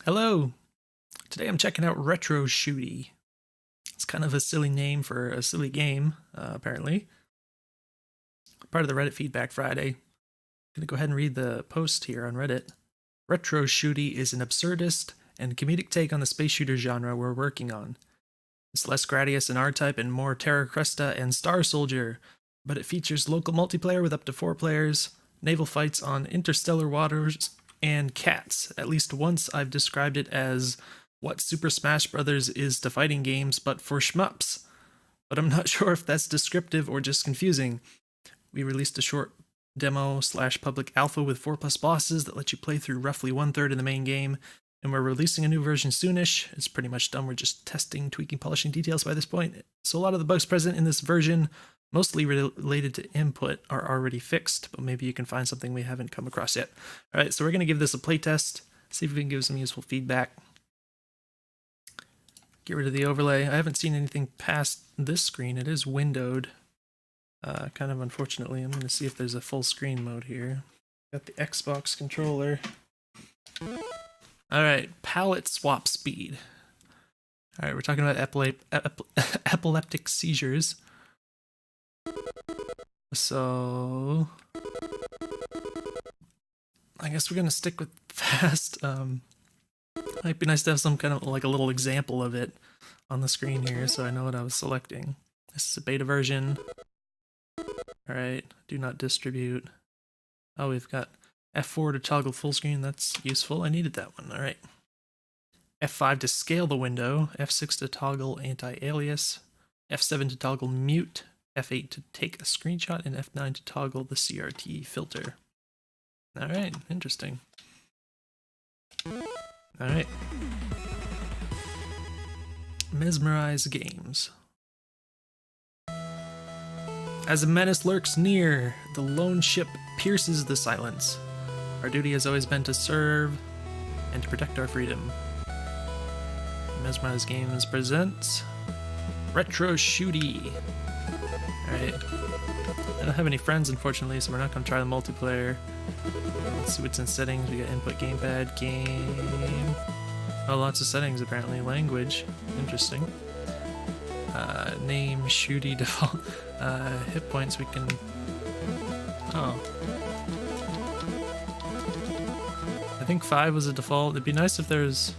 Hello! Today I'm checking out Retro Shooti. It's kind of a silly name for a silly game, apparently. Part of the Reddit Feedback Friday. I'm gonna go ahead and read the post here on Reddit. Retro Shooti is an absurdist and comedic take on the space shooter genre we're working on. It's less Gladius and R-Type and more Terra Cresta and Star Soldier, but it features local multiplayer with up to 4 players, naval fights on interstellar waters, and cats. At least once I've described it as what Super Smash Bros. Is to fighting games but for shmups. But I'm not sure if that's descriptive or just confusing. We released a short demo / public alpha with 4+ bosses that let you play through roughly 1/3 of the main game, and we're releasing a new version soonish. It's pretty much done. We're just testing, tweaking, polishing details by this point. So a lot of the bugs present in this version, mostly related to input, are already fixed, but maybe you can find something we haven't come across yet. Alright, so we're going to give this a playtest, see if we can give some useful feedback. Get rid of the overlay. I haven't seen anything past this screen. It is windowed. Kind of unfortunately. I'm going to see if there's a full screen mode here. Got the Xbox controller. Alright, palette swap speed. Alright, we're talking about epileptic seizures. So I guess we're gonna stick with fast. Might be nice to have some kind of like a little example of it on the screen here so I know what I was selecting. This is a beta version. Alright, do not distribute. Oh, we've got F4 to toggle full screen. That's useful. I needed that one. Alright. F5 to scale the window. F6 to toggle anti-alias. F7 to toggle mute. F8 to take a screenshot, and F9 to toggle the CRT filter. Alright, interesting. Alright. Mesmerize games. As a menace lurks near, the lone ship pierces the silence. Our duty has always been to serve and to protect our freedom. Mesmerize Games presents Retro Shooti. Alright. I don't have any friends, unfortunately, so we're not going to try the multiplayer. Let's see what's in settings. We got input, gamepad, game. Oh, lots of settings apparently. Language. Interesting. Name, Shooti, default. Hit points we can... Oh. I think 5 was a default. It'd be nice if there's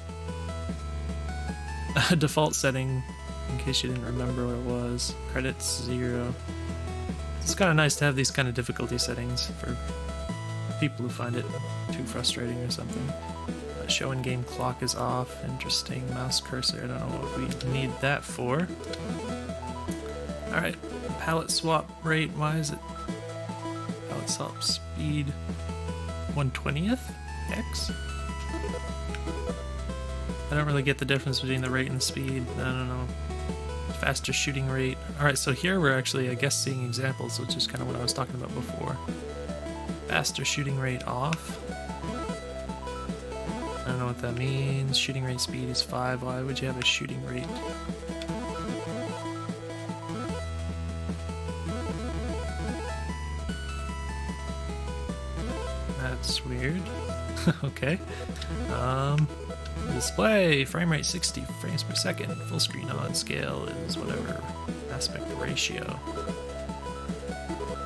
a default setting in case you didn't remember what it was. Credits 0. It's kind of nice to have these kind of difficulty settings for people who find it too frustrating or something. Show in game clock is off. Interesting. Mouse cursor. I don't know what we need that for. Alright. Palette swap rate. Why is it? Palette swap speed 1/20th? X? I don't really get the difference between the rate and the speed. I don't know. Faster shooting rate. Alright, so here we're actually, I guess, seeing examples, which is kind of what I was talking about before. Faster shooting rate off. I don't know what that means. Shooting rate speed is 5. Why would you have a shooting rate? That's weird. Okay. Display frame rate 60 frames per second. Full screen on. Scale is whatever. Aspect ratio.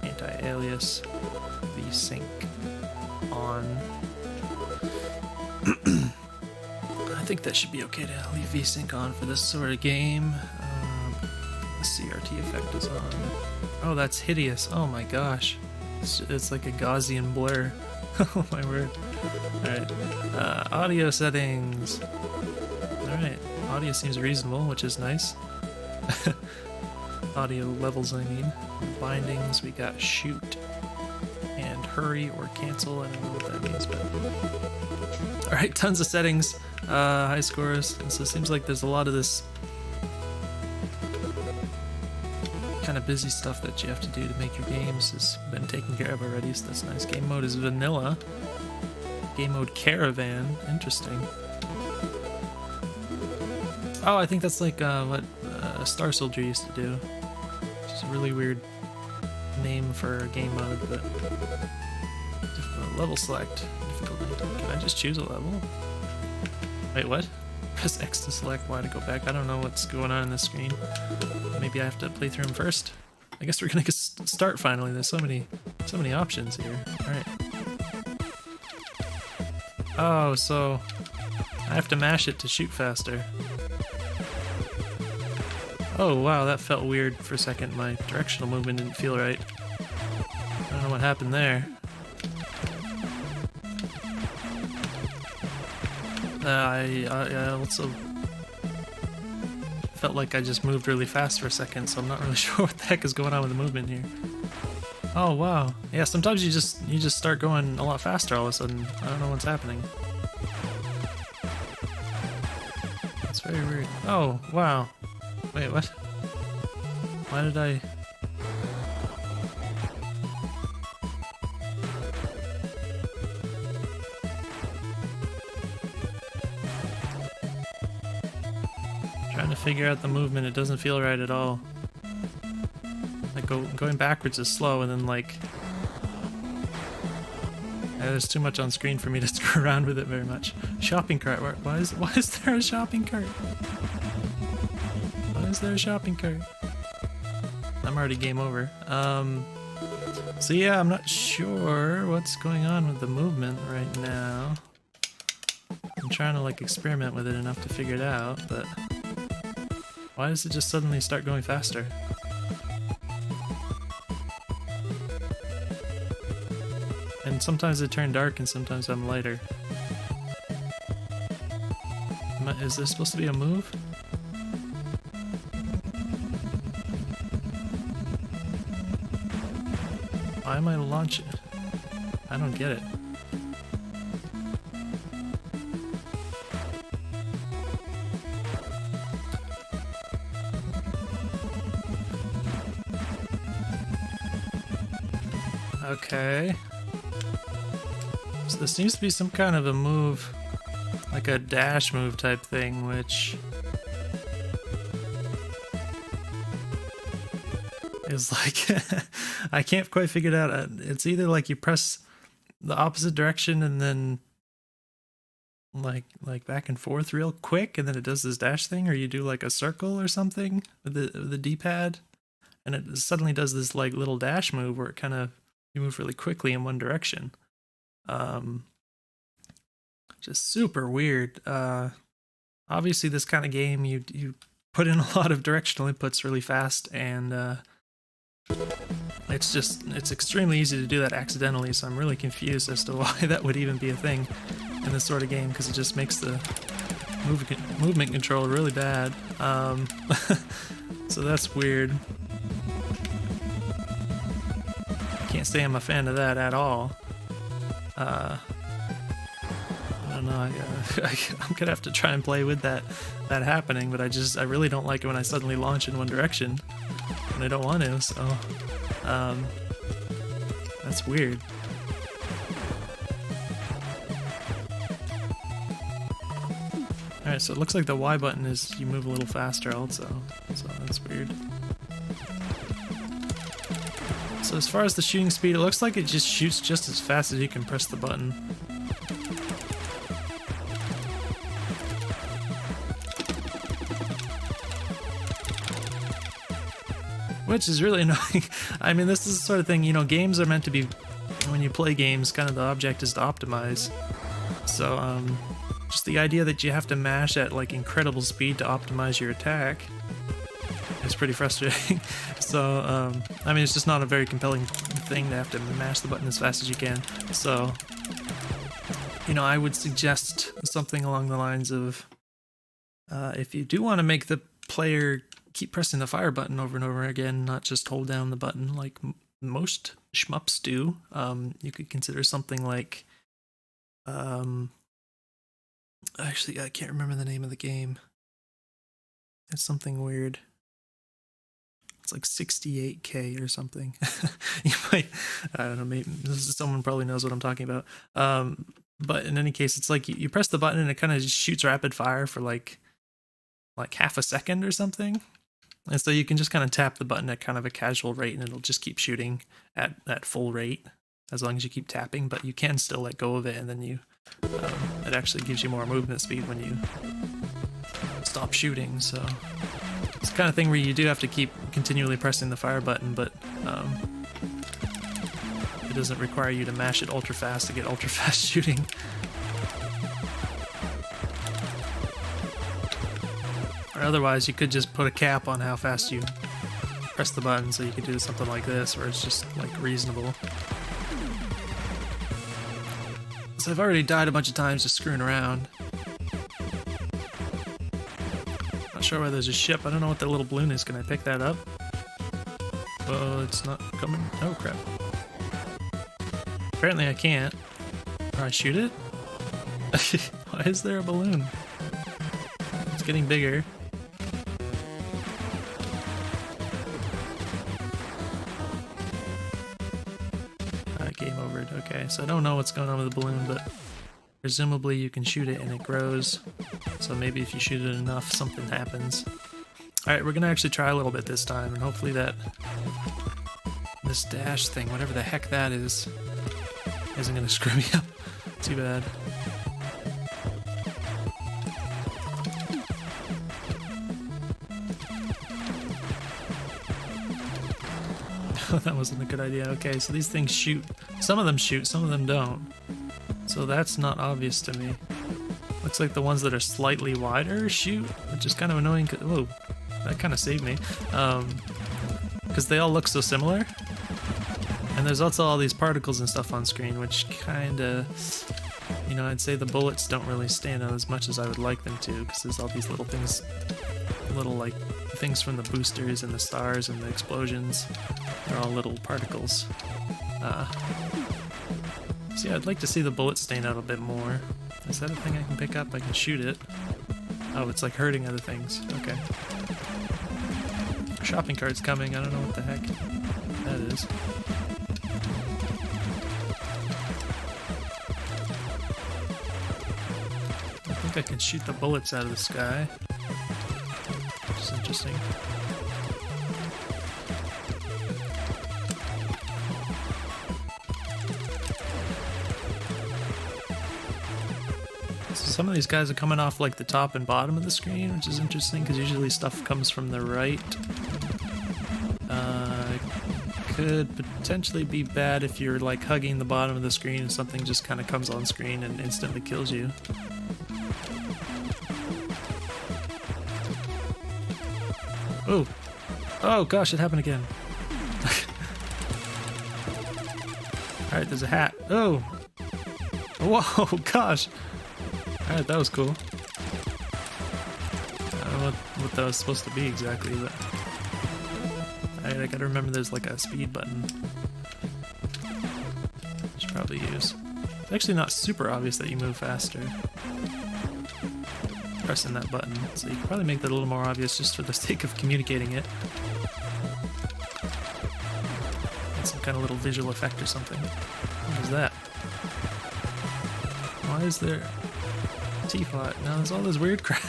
Anti-alias. VSync on. I think that should be okay to leave VSync on for this sort of game. The CRT effect is on. Oh, that's hideous. Oh my gosh. It's like a Gaussian blur. Oh my word. Alright. Audio settings. Alright. Audio seems reasonable, which is nice. Audio levels, I mean. Bindings, we got shoot and hurry or cancel. I don't know what that means, but... Alright, tons of settings. High scores. And so it seems like there's a lot of this kind of busy stuff that you have to do to make your games has been taken care of already, so that's nice. Game mode is vanilla. Game mode caravan. Interesting. Oh, I think that's like what Star Soldier used to do. It's a really weird name for a game mode, but level select difficulty. Can I just choose a level? Wait, what? Press X to select, Y to go back. I don't know what's going on this screen. Maybe I have to play through them first. I guess we're gonna start finally. There's so many options here. All right. Oh, so I have to mash it to shoot faster. Oh wow, that felt weird for a second. My directional movement didn't feel right. I don't know what happened there. I also felt like I just moved really fast for a second, so I'm not really sure what the heck is going on with the movement here. Oh wow, yeah. Sometimes you just start going a lot faster all of a sudden. I don't know what's happening. It's very weird. Oh wow. Wait, what? Why did I... Trying to figure out the movement, it doesn't feel right at all. Like going backwards is slow, and then like... there's too much on screen for me to screw around with it very much. Shopping cart, why is there a shopping cart? Why is there a shopping cart? I'm already game over. So yeah, I'm not sure what's going on with the movement right now. I'm trying to like experiment with it enough to figure it out, but why does it just suddenly start going faster? And sometimes it turned dark and sometimes I'm lighter. Is this supposed to be a move? Why am I launching? I don't get it. Okay. So this seems to be some kind of a move, like a dash move type thing, which is like I can't quite figure it out. It's either like you press the opposite direction and then like back and forth real quick, and then it does this dash thing, or you do like a circle or something with the D-pad, and it suddenly does this like little dash move where it kind of you move really quickly in one direction. Just super weird. Obviously, this kind of game you put in a lot of directional inputs really fast, and it's extremely easy to do that accidentally, so I'm really confused as to why that would even be a thing in this sort of game, because it just makes the movement control really bad. So that's weird. Can't say I'm a fan of that at all. I don't know, I'm gonna have to try and play with that happening, but I really don't like it when I suddenly launch in one direction and I don't want to, so that's weird. Alright, so it looks like the Y button is you move a little faster also, so that's weird. So as far as the shooting speed, it looks like it just shoots just as fast as you can press the button. Which is really annoying. I mean, this is the sort of thing, you know, games are meant to be, when you play games, kind of the object is to optimize. So, just the idea that you have to mash at like incredible speed to optimize your attack is pretty frustrating. So, I mean, it's just not a very compelling thing to have to mash the button as fast as you can. So, you know, I would suggest something along the lines of, if you do want to make the player keep pressing the fire button over and over again, not just hold down the button like most shmups do, you could consider something like, actually, I can't remember the name of the game. It's something weird. It's like 68K or something. You might, I don't know, maybe someone probably knows what I'm talking about. But in any case, it's like you press the button and it kind of just shoots rapid fire for like half a second or something. And so you can just kind of tap the button at kind of a casual rate and it'll just keep shooting at full rate. as long as you keep tapping, but you can still let go of it, and then it actually gives you more movement speed when you stop shooting. So it's the kind of thing where you do have to keep continually pressing the fire button, but it doesn't require you to mash it ultra fast to get ultra fast shooting. Or otherwise, you could just put a cap on how fast you press the button, so you could do something like this, where it's just like reasonable. So I've already died a bunch of times just screwing around. Not sure why there's a ship. I don't know what that little balloon is. Can I pick that up? Oh, it's not coming. Oh crap. Apparently I can't. Or I shoot it? Why is there a balloon? It's getting bigger. Game over. Okay, so I don't know what's going on with the balloon, but presumably you can shoot it and it grows. So maybe if you shoot it enough, something happens. Alright, we're gonna actually try a little bit this time, and hopefully this dash thing, whatever the heck that is, isn't gonna screw me up too bad. That wasn't a good idea. Okay, so these things shoot. Some of them shoot, some of them don't. So that's not obvious to me. Looks like the ones that are slightly wider shoot, which is kind of annoying. Whoa, that kind of saved me. Because they all look so similar. And there's also all these particles and stuff on screen, which kind of, you know, I'd say the bullets don't really stand out as much as I would like them to, because there's all these little things, little like things from the boosters and the stars and the explosions. They're all little particles. So yeah, I'd like to see the bullets stand out a bit more. Is that a thing I can pick up? I can shoot it. Oh, it's like hurting other things. Okay. Shopping cart's coming. I don't know what the heck that is. I think I can shoot the bullets out of the sky. Which is interesting. Some of these guys are coming off like the top and bottom of the screen, which is interesting because usually stuff comes from the right. Could potentially be bad if you're like hugging the bottom of the screen and something just kind of comes on screen and instantly kills you. Oh! Oh gosh, it happened again. Alright, there's a hat. Oh! Whoa, gosh! Alright, that was cool. I don't know what that was supposed to be exactly, but... Alright, I gotta remember there's like a speed button. I should probably use. It's actually not super obvious that you move faster. Pressing that button, so you can probably make that a little more obvious just for the sake of communicating it. It's some kind of little visual effect or something. What is that? Why is there... Teapot. Now there's all this weird crap. I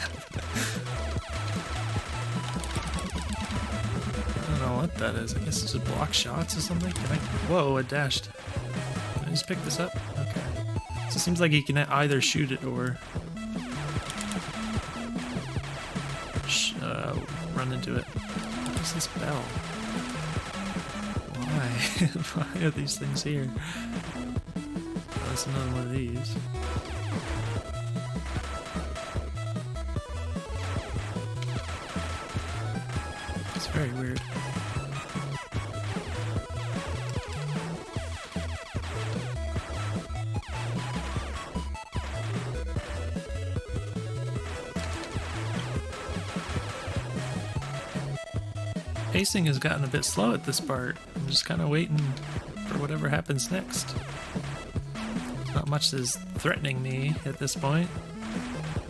don't know what that is. I guess it's a block shots or something. Can I... Whoa, I dashed. Can I just pick this up? Okay. So it seems like you can either shoot it or run into it. What is this bell? Why? Why are these things here? Oh, that's another one of these. Very weird. Pacing has gotten a bit slow at this part. I'm just kind of waiting for whatever happens next. Not much is threatening me at this point.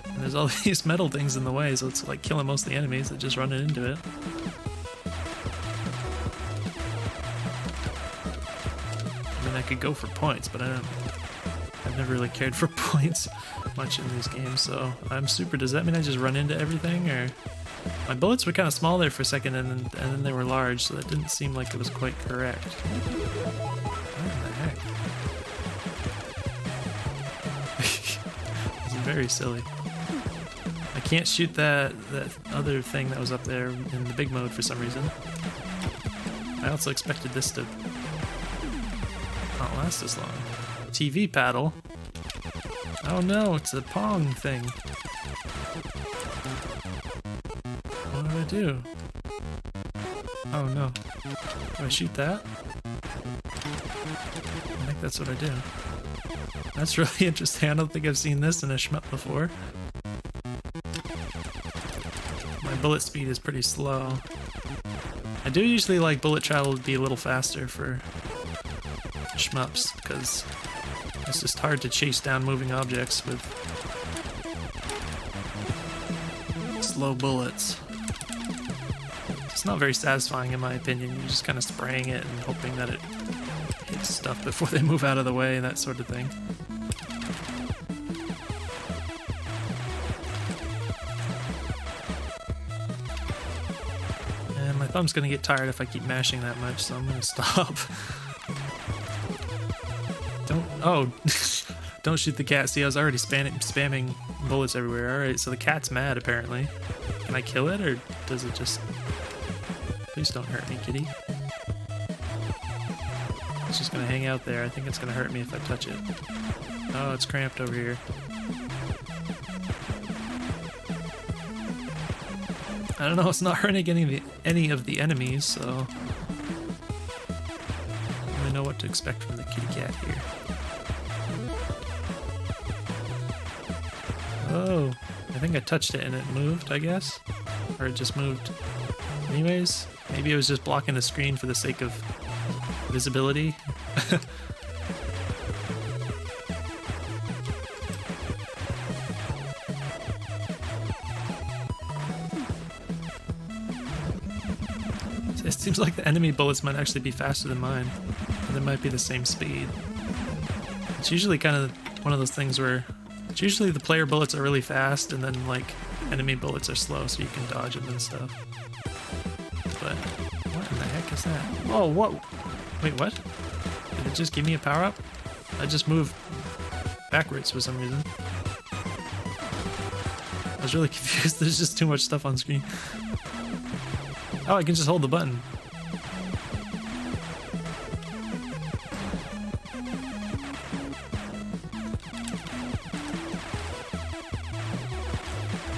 And there's all these metal things in the way, so it's like killing most of the enemies that just run into it. I could go for points, but I've never really cared for points much in these games, so I'm super... Does that mean I just run into everything, or... My bullets were kind of small there for a second, and then they were large, so that didn't seem like it was quite correct. What in the heck? very silly. I can't shoot that other thing that was up there in the big mode for some reason. I also expected this to not last as long. TV paddle. Oh no, it's a Pong thing. What do I do? Oh no. Do I shoot that? I think that's what I do. That's really interesting. I don't think I've seen this in a shmup before. My bullet speed is pretty slow. I do usually like bullet travel to be a little faster for shmups, because it's just hard to chase down moving objects with slow bullets. It's not very satisfying in my opinion. You're just kind of spraying it and hoping that it hits stuff before they move out of the way, that sort of thing. And my thumb's gonna get tired if I keep mashing that much, so I'm gonna stop. Don't shoot the cat. See, I was already spamming bullets everywhere. Alright, so the cat's mad apparently. Can I kill it, or does it just... Please don't hurt me, kitty. It's just gonna hang out there. I think it's gonna hurt me if I touch it. Oh, it's cramped over here. I don't know, it's not hurting any of the enemies, so... I don't really know what to expect from the kitty cat here. Oh, I think I touched it and it moved, I guess? Or it just moved anyways? Maybe it was just blocking the screen for the sake of visibility. It seems like the enemy bullets might actually be faster than mine. Or they might be the same speed. It's usually kind of one of those things where it's usually the player bullets are really fast and then like enemy bullets are slow so you can dodge them and stuff. But what in the heck is that? Oh, what? Wait, what? Did it just give me a power-up? I just moved backwards for some reason. I was really confused. There's just too much stuff on screen. Oh, I can just hold the button.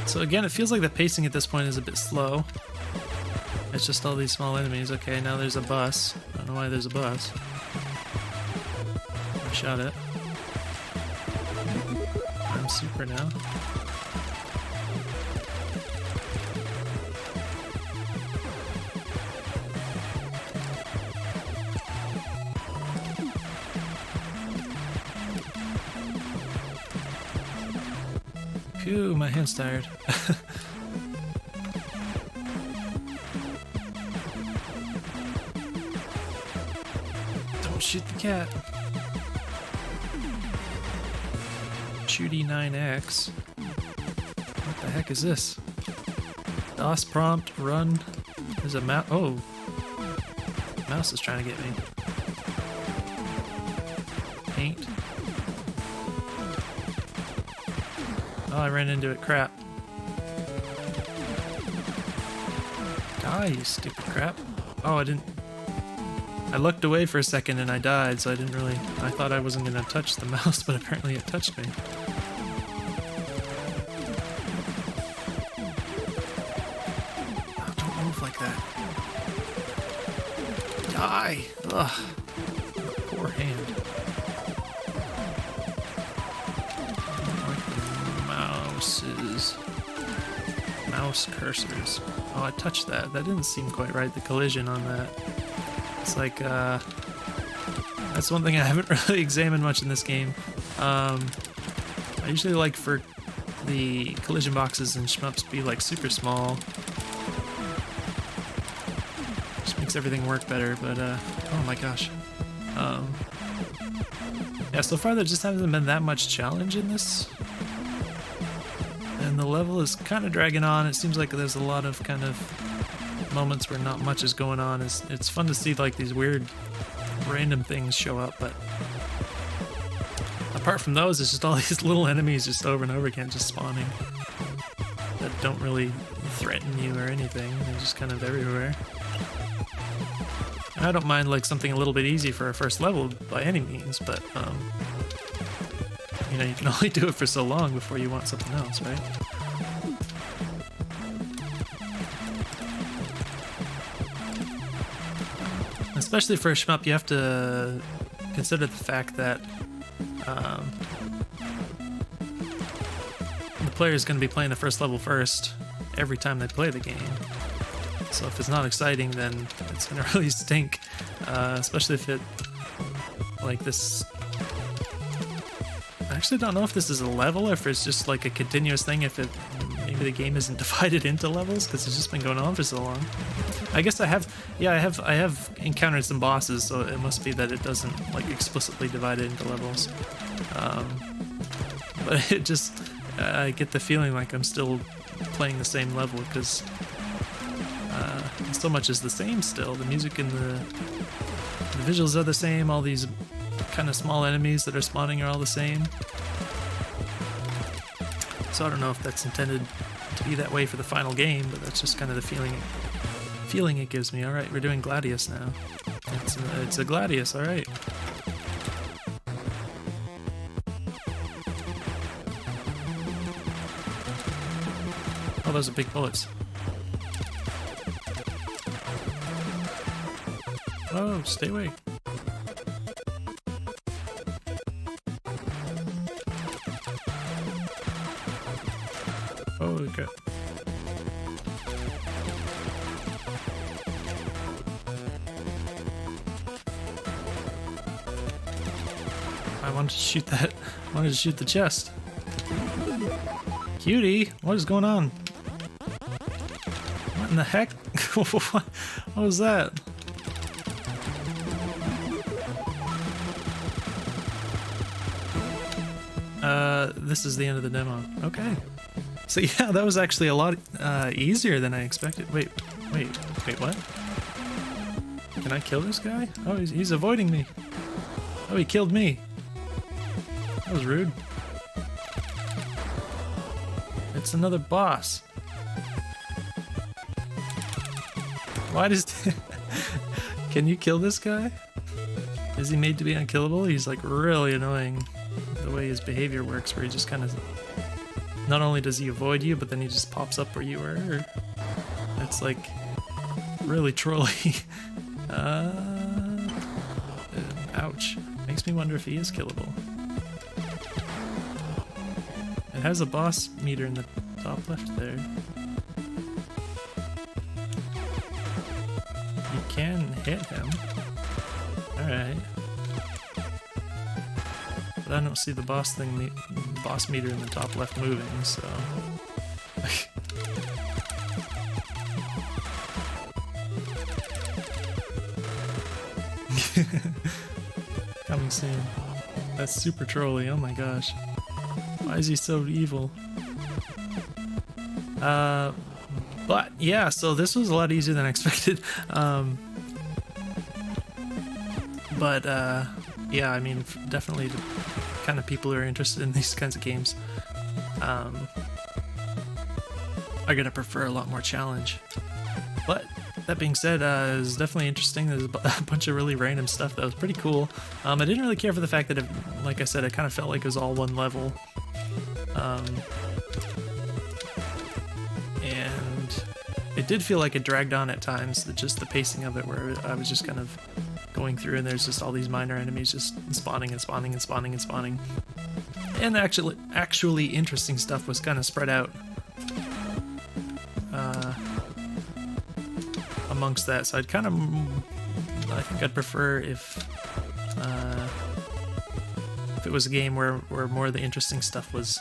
So again, it feels like the pacing at this point is a bit slow. It's just all these small enemies. Okay, now there's a bus. I don't know why there's a bus. I shot it. I'm super now. Phew, my hand's tired. Don't shoot the cat. Shooti 9X. What the heck is this? DOS prompt, run. There's a mouse. Oh. Mouse is trying to get me. Paint. Oh, I ran into it. Crap. Die, you stupid crap. Oh, I didn't... I looked away for a second and I died, so I didn't really... I thought I wasn't going to touch the mouse, but apparently it touched me. Oh, don't move like that. Die! Ugh. Poor hand. Mouse cursors. Oh, I touched that. That didn't seem quite right, the collision on that. It's like, that's one thing I haven't really examined much in this game. I usually like for the collision boxes and shmups to be like super small. Just makes everything work better, but, oh my gosh. Yeah, so far there just hasn't been that much challenge in this. And the level is kind of dragging on. It seems like there's a lot of kind of moments where not much is going on. It's fun to see like these weird random things show up, but apart from those, it's just all these little enemies just over and over again, just spawning, that don't really threaten you or anything. They're just kind of everywhere. I don't mind like something a little bit easy for a first level by any means, but you know, you can only do it for so long before you want something else, right? Especially for a shmup, you have to consider the fact that the player is going to be playing the first level first every time they play the game. So if it's not exciting, then it's going to really stink. Especially if it, like this... I actually don't know if this is a level or if it's just like a continuous thing, if it... Maybe the game isn't divided into levels because it's just been going on for so long. I guess I have encountered some bosses, so it must be that it doesn't like explicitly divide it into levels. But it just... I get the feeling like I'm still playing the same level because... so much is the same still. The music and the visuals are the same. All these kind of small enemies that are spawning are all the same. So I don't know if that's intended to be that way for the final game, but that's just kind of the feeling it gives me. All right, we're doing Gladius now. It's a Gladius. All right. Oh, those are big bullets. Oh, stay away. Oh, okay. I wanted to shoot that. I wanted to shoot the chest. Cutie, what is going on? What in the heck? What was that? This is the end of the demo. Okay. So yeah, that was actually a lot easier than I expected. Wait, what? Can I kill this guy? Oh, he's avoiding me. Oh, he killed me. That was rude. It's another boss. Why does... Can you kill this guy? Is he made to be unkillable? He's like really annoying. The way his behavior works, where he just kind of, not only does he avoid you, but then he just pops up where you were. It's like really trolly. Ouch. Makes me wonder if he is killable. It has a boss meter in the top left there. You can hit him. Alright. But I don't see the boss meter in the top left moving, so... Coming soon. That's super trolly, oh my gosh. Why is he so evil? But yeah, so this was a lot easier than I expected. Yeah, I mean, definitely the kind of people who are interested in these kinds of games are gonna prefer a lot more challenge. But that being said, it was definitely interesting. There's a bunch of really random stuff that was pretty cool. I didn't really care for the fact that, like I said, it kind of felt like it was all one level. And it did feel like it dragged on at times, just the pacing of it, where I was just kind of going through and there's just all these minor enemies just spawning and spawning and spawning and spawning. And actually interesting stuff was kind of spread out amongst that, so I think I'd prefer if it was a game where more of the interesting stuff was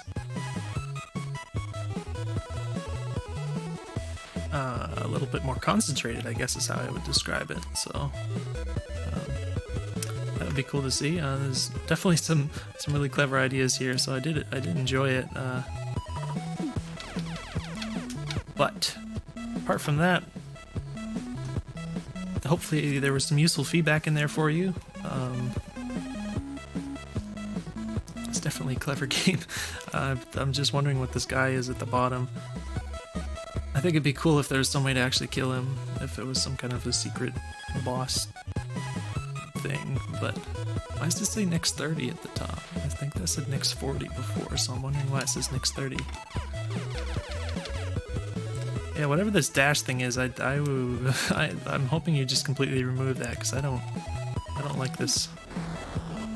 a little bit more concentrated, I guess is how I would describe it. So that would be cool to see. There's definitely some really clever ideas here, so I did enjoy it. But apart from that, hopefully there was some useful feedback in there for you. definitely a clever game. I'm just wondering what this guy is at the bottom. I think it'd be cool if there was some way to actually kill him, if it was some kind of a secret boss thing, but why does this say next 30 at the top? I think that said next 40 before, so I'm wondering why it says next 30. Yeah, whatever this dash thing is, I'm hoping you just completely remove that, because I don't like this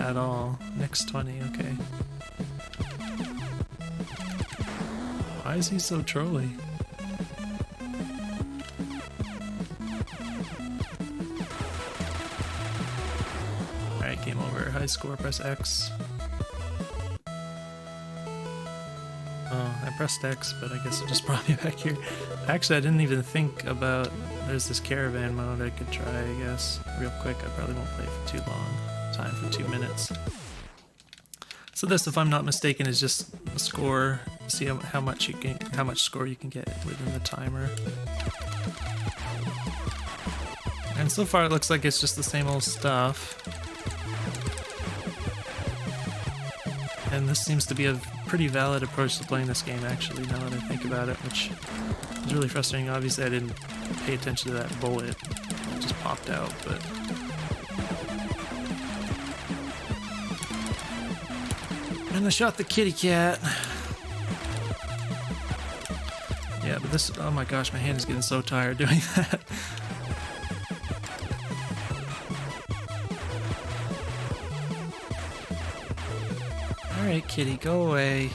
at all. Next 20, okay. Why is he so trolly? Alright, game over. High score, press X. Oh, I pressed X, but I guess it just brought me back here. Actually, I didn't even think about... There's this caravan mode I could try, I guess, real quick. I probably won't play for too long. Time for 2 minutes. So this, if I'm not mistaken, is just a score. See how much score you can get within the timer. And so far, it looks like it's just the same old stuff. And this seems to be a pretty valid approach to playing this game, actually, now that I think about it, which is really frustrating. Obviously, I didn't pay attention to that bullet. It just popped out, but... And I shot the kitty cat. Yeah, but this... Oh my gosh, my hand is getting so tired doing that. Alright, kitty, go away.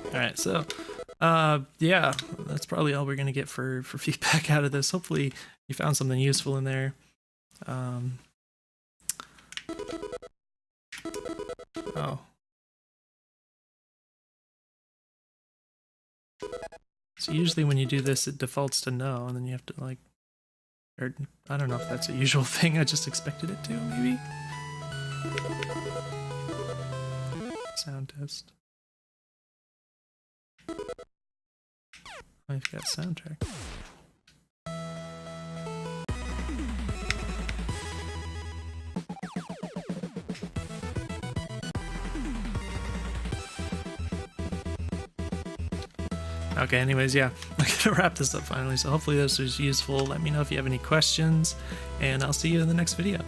Alright, so, yeah, that's probably all we're gonna get for feedback out of this. Hopefully you found something useful in there. Oh. So usually when you do this, it defaults to no, and then you have to, like, or I don't know if that's a usual thing, I just expected it to, maybe? Sound test. I've got soundtrack. Okay, anyways, yeah, I'm gonna wrap this up finally, so hopefully this was useful. Let me know if you have any questions, and I'll see you in the next video.